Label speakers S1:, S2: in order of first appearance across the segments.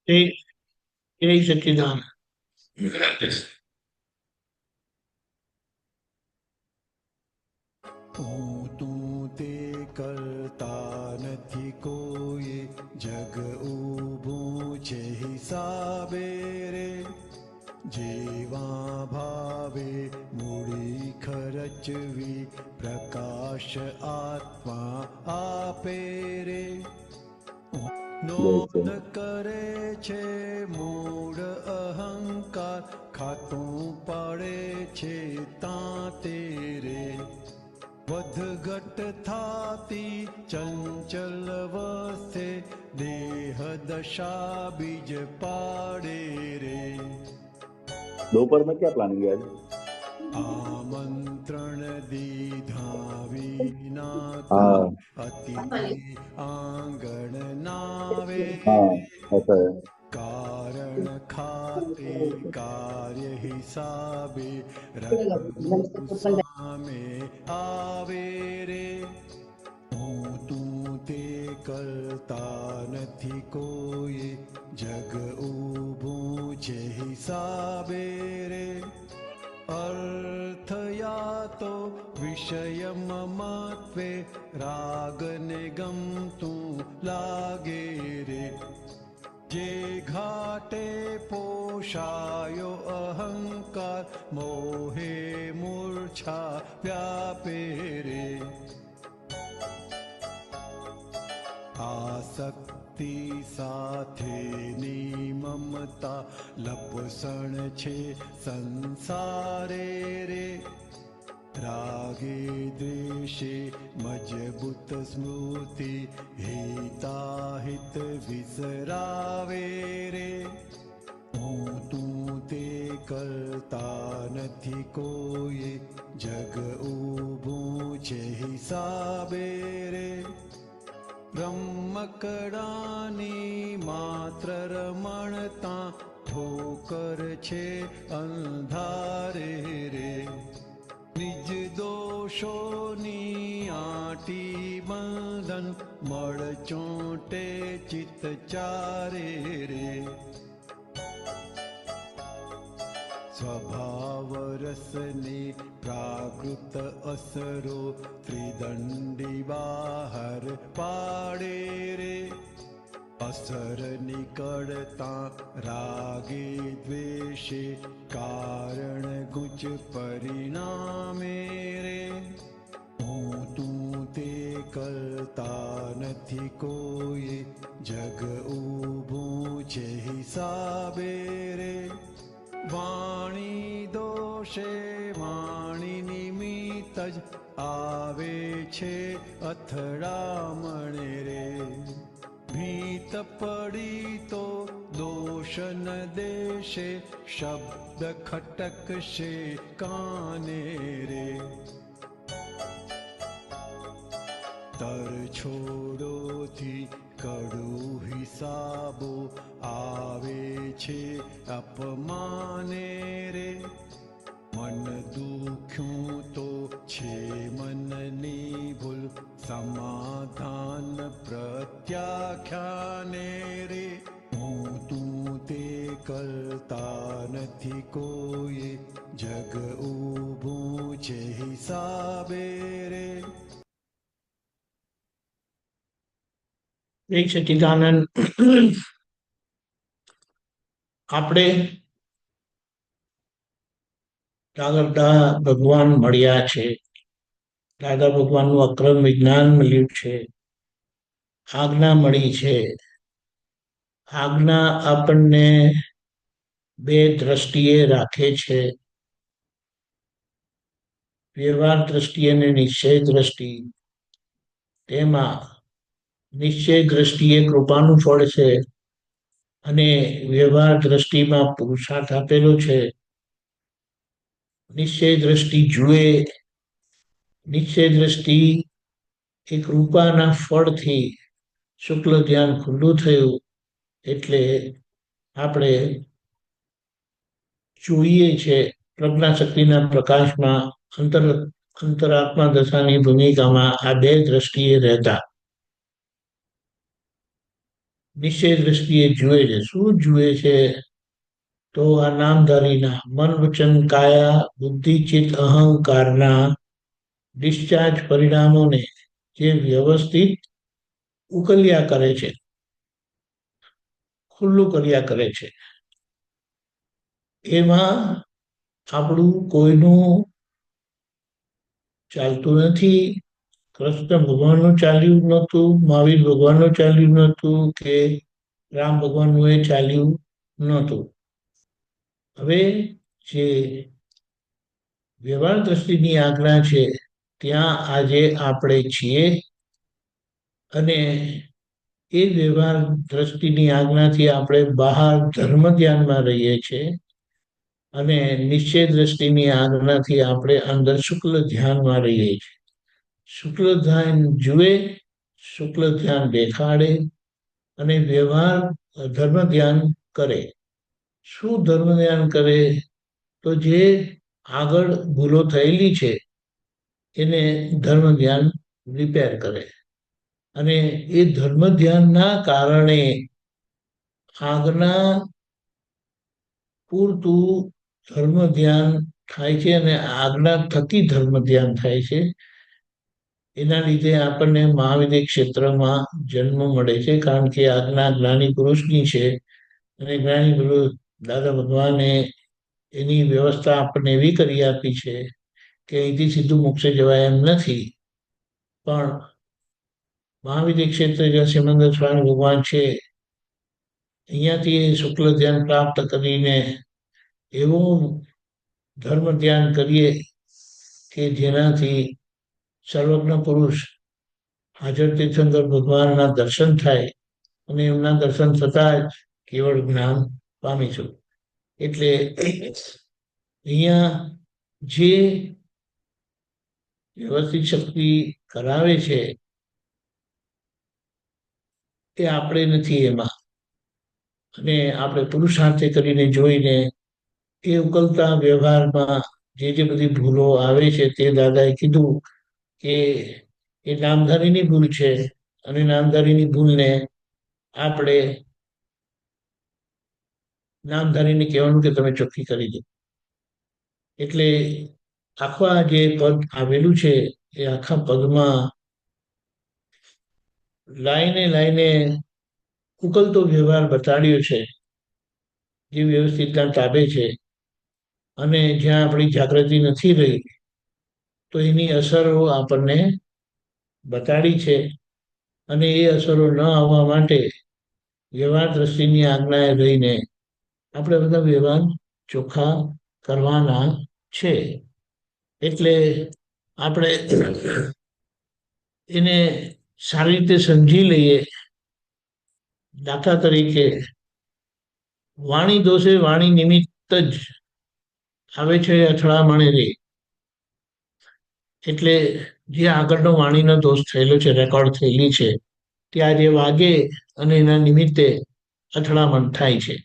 S1: જય જય સચ્ચિદાન.
S2: હું તું તે કરતા નથી કોઈ, જગ ઊભું છે હિસાબે રે. જેવા ભાવે મૂડી ખર્ચવી, પ્રકાશ આત્મા આપે રે. નોંધ કરે છે મૂળ અહંકાર, ખાતું પડે છે તાતે રે. વધઘટ થાતી ચંચલ વસે, દેહ દશા બીજ પાડે રે.
S3: दोपहर में क्या प्लानिंग है आज?
S2: आमंत्रण दीधा विना
S3: हाँ
S2: अतिथि आंगण नावे,
S3: हाँ, ऐसा है।
S2: कारण खाते कार्य हिसाबे, रघु सामे आवे रे. હું તું તે કરતા નથી કોઈ, જગ ઊભું છે હિસાબે રે. अर्थ यातो विषय ममत्वे, राग ने गमतू लागे रे. जे घाटे पोषायो अहंकार, मोहे मूर्छा व्यापे रे. આસક્તિ સાથેની મમતા લપસણ છે સંસારે રે. રાગે દ્વેષે મજબૂત સ્મૃતિ, હિતાહિત વિસરાવે રે. હું તું તે કરતા નથી કોઈ, જગ ઊભું છે હિસાબે રે. રમકડાની માત્ર રમણતા, ઠોકર છે અંધારે રે. નિજ દોષોની આટી બંધન, મળ ચોંટે ચિત્ત ચારે રે. સ્વભાવ રસની પ્રાકૃત અસરો, ત્રિદંડી બહાર પાડે રે. અસર નીકળતા રાગે દ્વેષે, કારણ ગુચ પરિણામે રે. હું તું તે કરતા નથી કોઈ, જગ ઊભું છે હિસાબે રે. વાણી દોષે વાણી નિમિત્ત જ આવે છે અથડામણ રે. ભીત પડી તો દોષ ન દેશે, શબ્દ ખટકશે કાને રે. તર છોડોથી કડું હિસાબો આવે છે અપમાને રે. મન દુખ્યું તો છે મનની ભૂલ, સમાધાન પ્રત્યાખ્યાને રે. હું તું તે કરતા નથી કોઈ, જગ ઊભું છે હિસાબે રે.
S1: જય સચ્ચિદાનંદ. આપણે દાદા ભગવાન મળ્યા છે. દાદા ભગવાનનું અક્રમ વિજ્ઞાન મળ્યું છે. આજ્ઞા મળી છે. આજ્ઞા આપણને બે દ્રષ્ટિએ રાખે છે, વ્યવહાર દ્રષ્ટિ અને નિશ્ચય દ્રષ્ટિ. તેમાં નિશ્ચય દ્રષ્ટિએ કૃપાનું ફળ છે અને વ્યવહાર દ્રષ્ટિમાં પુરુષાર્થ આપેલો છે. નિશ્ચય દ્રષ્ટિ જુએ, નિશ્ચય દ્રષ્ટિ એ કૃપાના ફળથી શુક્લ ધ્યાન ખુલ્લું થયું એટલે આપણે જોઈએ છે પ્રજ્ઞાશક્તિના પ્રકાશમાં અંતરાત્મા દશાની ભૂમિકામાં આ બે દ્રષ્ટિએ રહેતા. નિશ્ચય દ્રષ્ટિએ જુએ છે. શું જુએ છે? તો આ નામધારીના મન વચન કાયા બુદ્ધિ ચિત્ત અહંકારના ડિસ્ચાર્જ પરિણામોને જે વ્યવસ્થિત ઉકલ્યા કરે છે, ખુલ્લું કર્યા કરે છે, એમાં આપણું કોઈનું ચાલતું નથી. કૃષ્ણ ભગવાનનું ચાલ્યું નહોતું, મહાવીર ભગવાનનું ચાલ્યું નહોતું, કે રામ ભગવાનનું એ ચાલ્યું નહોતું. હવે જે વ્યવહાર દ્રષ્ટિની આજ્ઞા છે ત્યાં આજે આપણે છીએ, અને એ વ્યવહાર દ્રષ્ટિની આજ્ઞાથી આપણે બહાર ધર્મ ધ્યાનમાં રહીએ છીએ, અને નિશ્ચય દ્રષ્ટિની આજ્ઞાથી આપણે અંદર શુક્લ ધ્યાનમાં રહીએ છીએ. શુક્લ ધ્યાન જુએ, શુક્લ ધ્યાન દેખાડે, અને વ્યવહાર ધર્મ ધ્યાન કરે. શું ધર્મ ધ્યાન કરે? તો જે આગળ ભૂલો થયેલી છે એને ધર્મ ધ્યાન રિપેર કરે, અને એ ધર્મ ધ્યાનના કારણે આજ્ઞા પૂરતું ધર્મ ધ્યાન થાય છે, અને આજ્ઞા થકી ધર્મ ધ્યાન થાય છે. એના લીધે આપણને મહાવિદ્ય ક્ષેત્રમાં જન્મ મળે છે, કારણ કે આજ્ઞા જ્ઞાની પુરુષની છે, અને જ્ઞાની પુરુષ દાદા ભગવાને એની વ્યવસ્થા આપણને એવી કરી આપી છે કે અહીંથી સીધું મોક્ષે જવાય એમ નથી. પણ મહાવિદ્ય ક્ષેત્રે જ્યાં સિમંદર સ્વામી ભગવાન છે, અહીંયાથી શુક્લ ધ્યાન પ્રાપ્ત કરીને એવું ધર્મ ધ્યાન કરીએ કે જેનાથી સર્વજ્ઞ પુરુષ હાજર તીર્થંકર ભગવાનના દર્શન થાય, અને એમના દર્શન થતા જ કેવળ જ્ઞાન પામીશું. એટલે અહીંયા જે વ્યવસ્થિત શક્તિ કરાવે છે એ આપણે નથી એમાં, અને આપણે પુરુષાર્થે કરીને જોઈને એ ઉકલતા વ્યવહારમાં જે બધી ભૂલો આવે છે તે દાદાએ કીધું કે એ નામધારીની ભૂલ છે, અને નામધારીની ભૂલને આપણે નામધારીને કહેવાનું કે તમે ચોખ્ખી કરી દો. એટલે આખા જે પદ આવેલું છે એ આખા પદમાં લાઈને લાઈને ઉકલતો વ્યવહાર બતાડ્યો છે, જે વ્યવસ્થિતના તાબે છે, અને જ્યાં આપણી જાગૃતિ નથી રહી તો એની અસરો આપણને બતાડી છે, અને એ અસરો ન આવવા માટે વ્યવહાર દ્રષ્ટિની આજ્ઞાએ રહીને આપણે બધા વ્યવહાર ચોખ્ખા કરવાના છે. એટલે આપણે એને સારી રીતે સમજી લઈએ. દાખલા તરીકે વાણી દોષે વાણી નિમિત્ત જ આવે છે અથડામણે રે. એટલે જે આગળનો વાણીનો દોષ થયેલો છે, રેકોર્ડ થયેલી છે, ત્યાં જે વાગે અને એના નિમિત્તે અથડામણ થાય છે.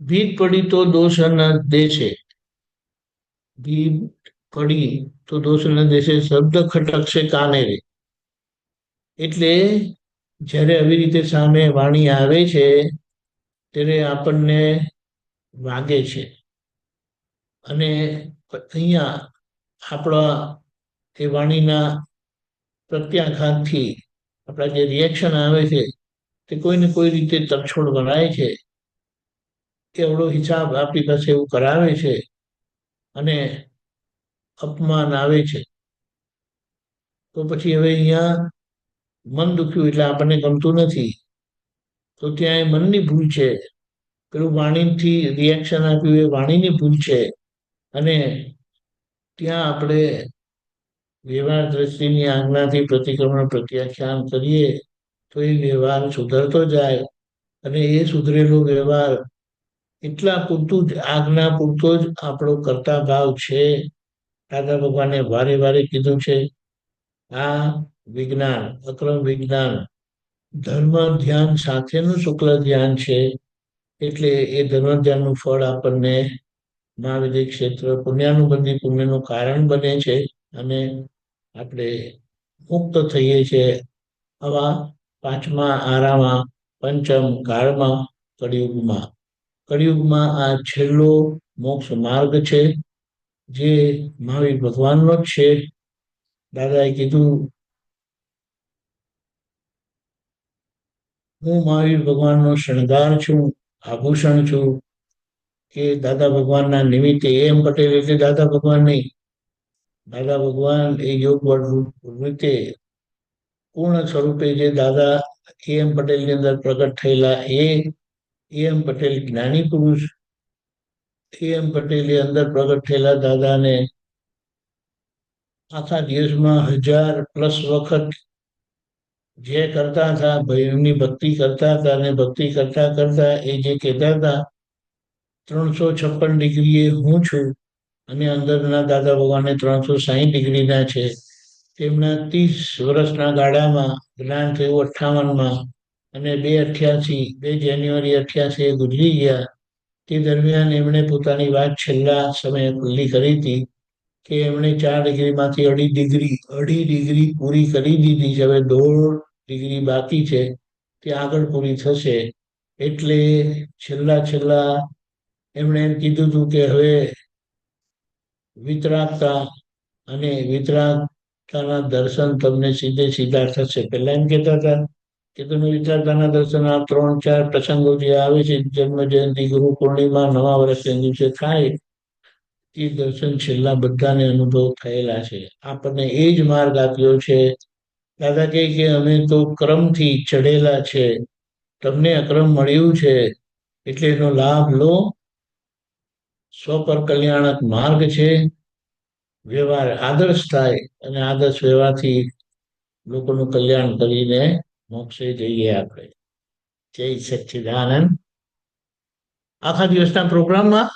S1: ભીત પડી તો દોષ ન દેશે, ભીત પડી તો દોષ ન દેશે, શબ્દ ખટકશે કાને રે. એટલે જ્યારે આવી રીતે સામે વાણી આવે છે ત્યારે આપણને વાગે છે, અને અહીંયા આપણા એ વાણીના પ્રત્યાઘાતથી આપણા જે રિએક્શન આવે છે તે કોઈને કોઈ રીતે તરછોડ બનાય છે. એવડો હિસાબ આપણી પાસે એવું કરાવે છે, અને અપમાન આવે છે. તો પછી હવે અહીંયા મન દુખ્યું એટલે આપણને ગમતું નથી, તો ત્યાં એ મનની ભૂલ છે. પેલું વાણીથી રિએક્શન આપ્યું એ વાણીની ભૂલ છે, અને ત્યાં આપણે વ્યવહાર દ્રષ્ટિની આજ્ઞાથી પ્રતિક્રમણ પ્રત્યાખ્યાન કરીએ તો એ વ્યવહાર સુધરતો જાય, અને એ સુધરેલો વ્યવહાર એટલા પૂરતું જ આજ્ઞા પૂરતો જ આપણો કરતા ભાવ છે. દાદા ભગવાને વારે વારે કીધું છે, આ વિજ્ઞાન અક્રમ વિજ્ઞાન ધર્મ ધ્યાન સાથેનું શુક્લ ધ્યાન છે. એટલે એ ધર્મ ધ્યાનનું ફળ આપણને મહાવિદ્ય ક્ષેત્ર પુણ્યાનુબંધી પુણ્યનું કારણ બને છે, અને આપણે મુક્ત થઈએ છીએ આવા પાંચમા આરામાં, પંચમ કાળમાં, કળિયુગમાં. કળિયુગમાં આ છેલ્લો મોક્ષ માર્ગ છે, જે મહાવીર ભગવાનનો જ છે. દાદાએ કીધું, હું મહાવીર ભગવાનનો શણગાર છું, આભૂષણ છું. કે દાદા ભગવાનના નિમિત્તે, એમ પટેલ એટલે દાદા ભગવાન નહીં. દાદા ભગવાન એ યોગ રીતે પૂર્ણ સ્વરૂપે જે દાદા એમ પટેલની અંદર પ્રગટ થયેલા, એમ પટેલ જ્ઞાની પુરુષ, એમ પટેલની અંદર પ્રગટ થયેલા દાદાને આખા દિવસમાં 1000+ વખત જે કરતા હતા, એમની ભક્તિ કરતા હતા, અને ભક્તિ કરતા કરતા એ જે કહેતા હતા, 356 ડિગ્રીએ હું છું, અને અંદરના દાદા ભગવાને 360 ડિગ્રીના છે. તેમના 30 વર્ષના ગાળામાં જ્ઞાન થયું 58માં, અને 2 જાન્યુઆરી 88 ગુજરી ગયા. તે દરમિયાન એમણે પોતાની વાત છેલ્લા સમયે ખુલ્લી કરી હતી કે એમણે 4 ડિગ્રીમાંથી અઢી ડિગ્રી પૂરી કરી દીધી છે. હવે 1.5 ડિગ્રી બાકી છે, તે આગળ પૂરી થશે. એટલે છેલ્લા એમણે એમ કીધું હતું કે હવે વિતરાગતા અને વિતરાગતાના દર્શન તમને સીધા થશે. પહેલા એમ કહેતા હતા કે તમે વિતરાગતાના દર્શન આ 3-4 પ્રસંગો જે આવે છે, જન્મ જયંતિ, ગુરુ પૂર્ણિમા, નવા વર્ષના દિવસે થાય, એ દર્શન છેલ્લા બધાને અનુભવ થયેલા છે. આપણને એ જ માર્ગ આપ્યો છે. દાદા કહે કે અમે તો ક્રમથી ચડેલા છે, તમને અક્રમ મળ્યું છે, એટલે એનો લાભ લો. સ્વ પર કલ્યાણક માર્ગ છે. વ્યવહાર આદર્શ થાય, અને આદર્શ વ્યવહારથી લોકોનું કલ્યાણ કરીને મોક્ષે જઈએ આપણે. જય સચ્ચિદાનંદ. આખા દિવસના પ્રોગ્રામમાં